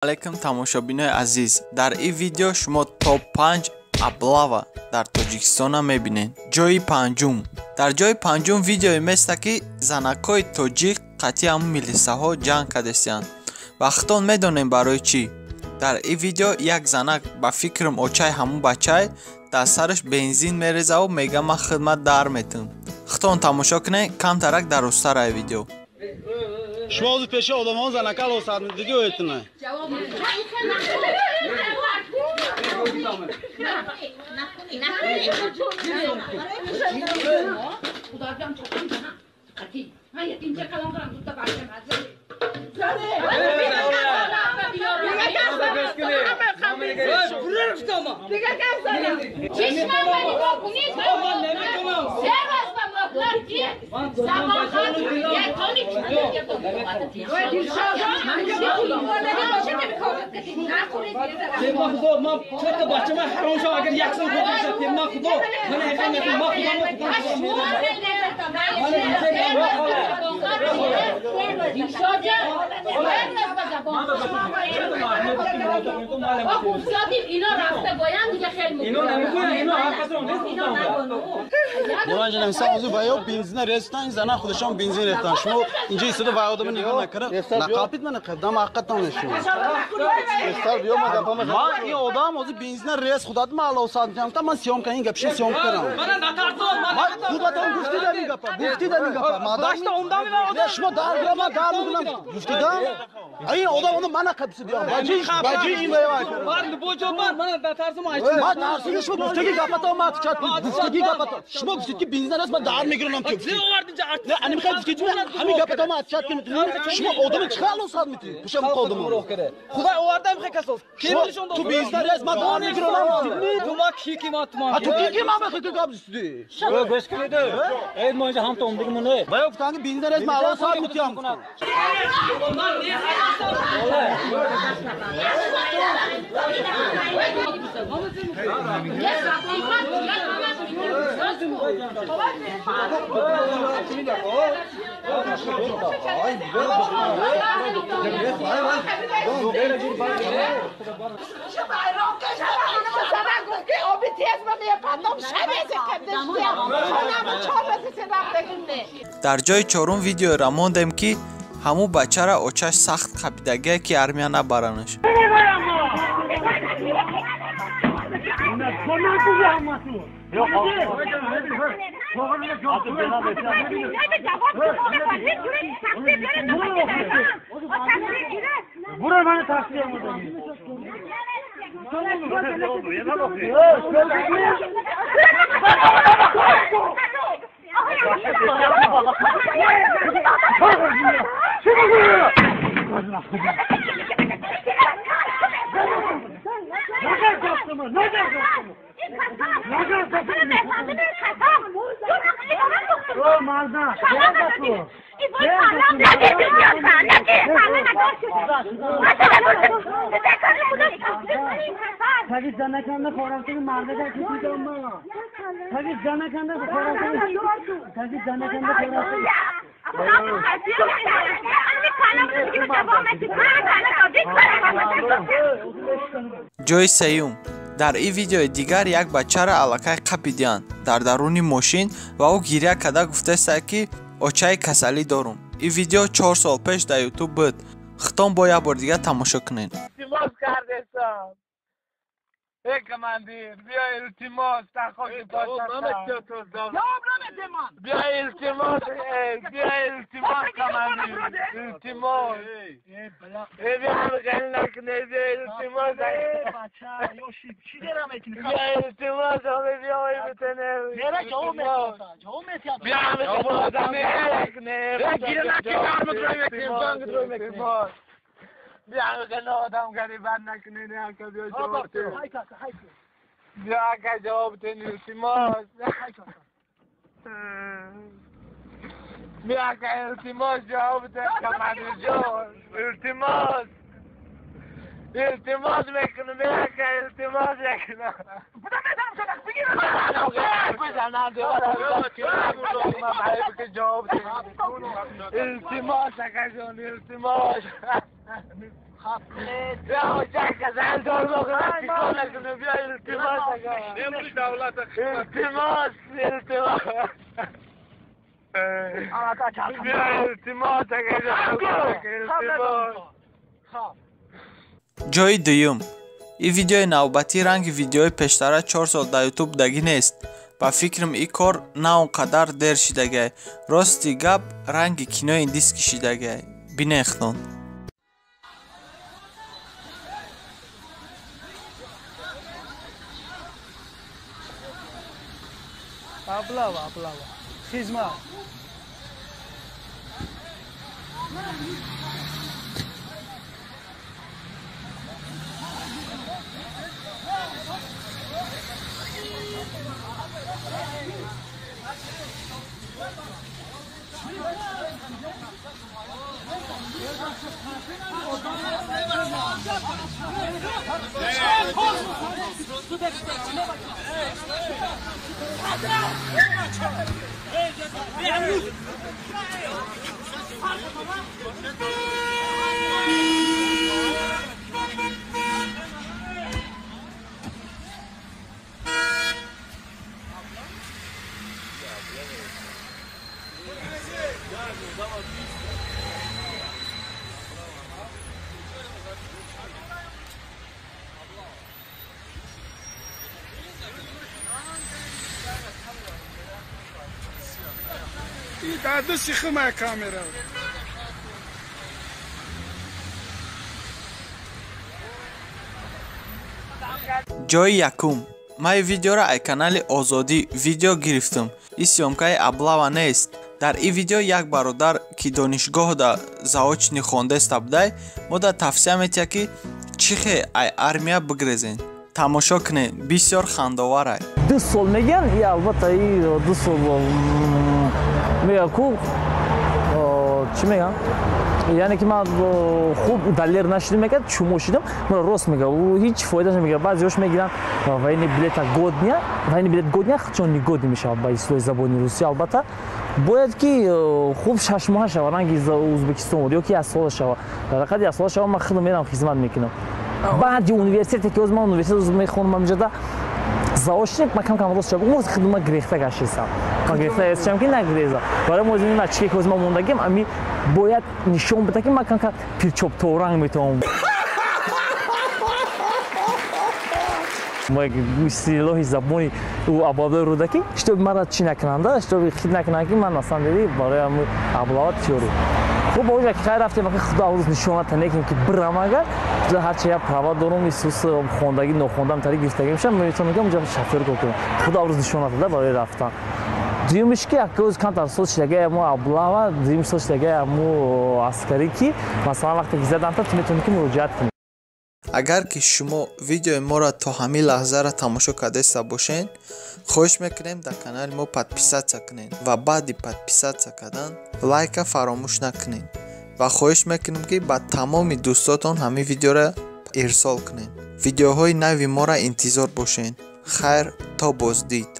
علیکم تماشابینای عزیز، در این ویدیو شما توپ 5 ابلاوا در تاجیکستان میبینین. جای پنجم، در جای پنجم ویدیو مثل که زنکای تاجیک قطعی هم میلیسه ها جنگ کردستیان. وقتان میدونین برای چی؟ در این ویدیو یک زنک با فکرم اوچای همون بچه در سرش بنزین میریزه و میگه من خدمت در میتونم. خطان تماشا کنین کم ترک در روستر ای ویدیو. شما از پیش آدمان زنکال و ساعت دیگه ایتونه. نمانجه نمیسا آزو باید بنزین رستن زنه خودشان بنزین رستن. شما اینجا ایستاده باید آدم نگاه نکره نقاپید من نقدم حقیقت نمیشون. ما این آدم آزو بنزین رست خودت ما علاوه ساعت جمعتا من سیام کنیم گپشی سیام کنم. من خودت هم گفتی در این گپا گفتی در این گپا مادر شما در گرم من در میدونم گفتی در این آدم من نقبسی بیام باجی این بیام بار بوجو بار من بترسم ما ترسیدش شما گفتی که گپا تو ما چت گفتی که گپا تو شما گفتی که بنزین رست من در میگیرم که نه انا میخوام گفتی که همین گپا تو ما چت کنید شما آدم چخالو ساعت میتی پشم قدم خدا آوردم خکسوس تو بنزین رست من در میگیرم تو ما کی ما تو کی ما بخوای گابستی گوش کنید اید ما اینجا هم تو دیگه مونه باید گفتن که بنزین رست ما علاوه ساعت میتیام کنم در جای چهارم ویدیو را ماندیم که همو بچه را اوچش سخت خپیدگی که ارمیا نبرنش. Tabii canakanda fotoğrafını marda da çekeceğim bana. Tabii canakanda fotoğrafını. Tabii canakanda fotoğrafını. جای سیوم، در این ویدیو دیگر یک بچه را علکه قپیدیان در درون ماشین و او گریه کرده گفته است که اوچای کسلی دارم. این ویدیو 4 سال پیش در یوتیوب بود. خطان با یک بار دیگه تماشا کنین. ای کماندیر بیا التماس تا خاک پاشم بیا التماس کماندیر التماس ای بیا مگل نکنه بیا التماس بیا التماس همه بیا ای بتنه بیا همه آدم نکنه بیا که آدم گریبان نکنه نه که بیا جواب ده بیا که جواب ده التماس بیا که التماس جواب ده کماندیر جان التماس میکنه بیا که التماس میکنه بزنم که جواب ده التماس که جان التماس بیا جنگ کزل دار بکنه پیکار نکنه بیا التماس اگر نموری دولت التماس بیا التماس اگر التماس جوی دوم این ویدیو نوبتی رنگ ویدیوی پشتره 4 سال در یوتیوب دگی نیست با فکرم این کار نه اونقدر دیر شدگه راستی گپ رنگ کینو این دیست کشیدگه بینه اخنون Aplava. Xizma. Dá sikhma kamera. جای یکم من ویدیو را ای کانال آزادی ویدیو گرفتم این سیومکای ابلاوا نیست در این ویدیو یک برادر که دانشگاه دا заочный خونده است بوده ما دا توصیه میتیم که چیخه ای армия بگریزین تماشا کنین بسیار خنداوره 2 سال میگن یا البته ای 2 سال میگه کو چی میگم یعنی که من خوب دلیر نشدم میگه چومو شدم من راست میگه و هیچ فایده نمیگه بعضیش میگن و این بلیت گودنیا و این بلیت گودنیا چون گود میشه با این زبان روسی البته باید که خوب 6 ماه شو رنگ ازبکستان بود یا که از سال شو فقط از سال شو من خودم میرم خدمت میکنم بعد университет که از من университет میخونم اونجا заочник ما کم راست شب اون خدمت گرفته گشتم ما گرفته استم که نگریزا برای موزین مچکی که از ما موندگیم امی باید نشون بده که ما کم پیرچوب تورنگ میتونم ما استیلوی زبانی او ابواب رودکی що مرا چی نکننده що خید نکنه من اصلا دیدی برای ابواب تیورو خوب اونجا که خیر رفتیم که خدا روز نشونات نکنیم که برام اگر هر چی پروا دارم ایسوس خوندگی نخوندم تری گرفتگی میشم میتونم میگم اونجا شفر کنم خدا روز نشونات داده برای رفتن دیمش که اگه کانتر سوچ دیگه مو ابواب دیم سوچ دیگه مو عسکری کی مثلا وقتی که زدم تا میتونی که مراجعت کنی اگر که شما ویدیو ما را تا همین لحظه را تماشا کرده باشین خواهش میکنیم در کانال ما подписаться کنین و بعد подписаться کردن لایک فراموش نکنین و خواهش میکنیم که با تمام دوستاتون همین ویدیو را ارسال کنین ویدیوهای نوی ما را انتظار باشین خیر تا بازدید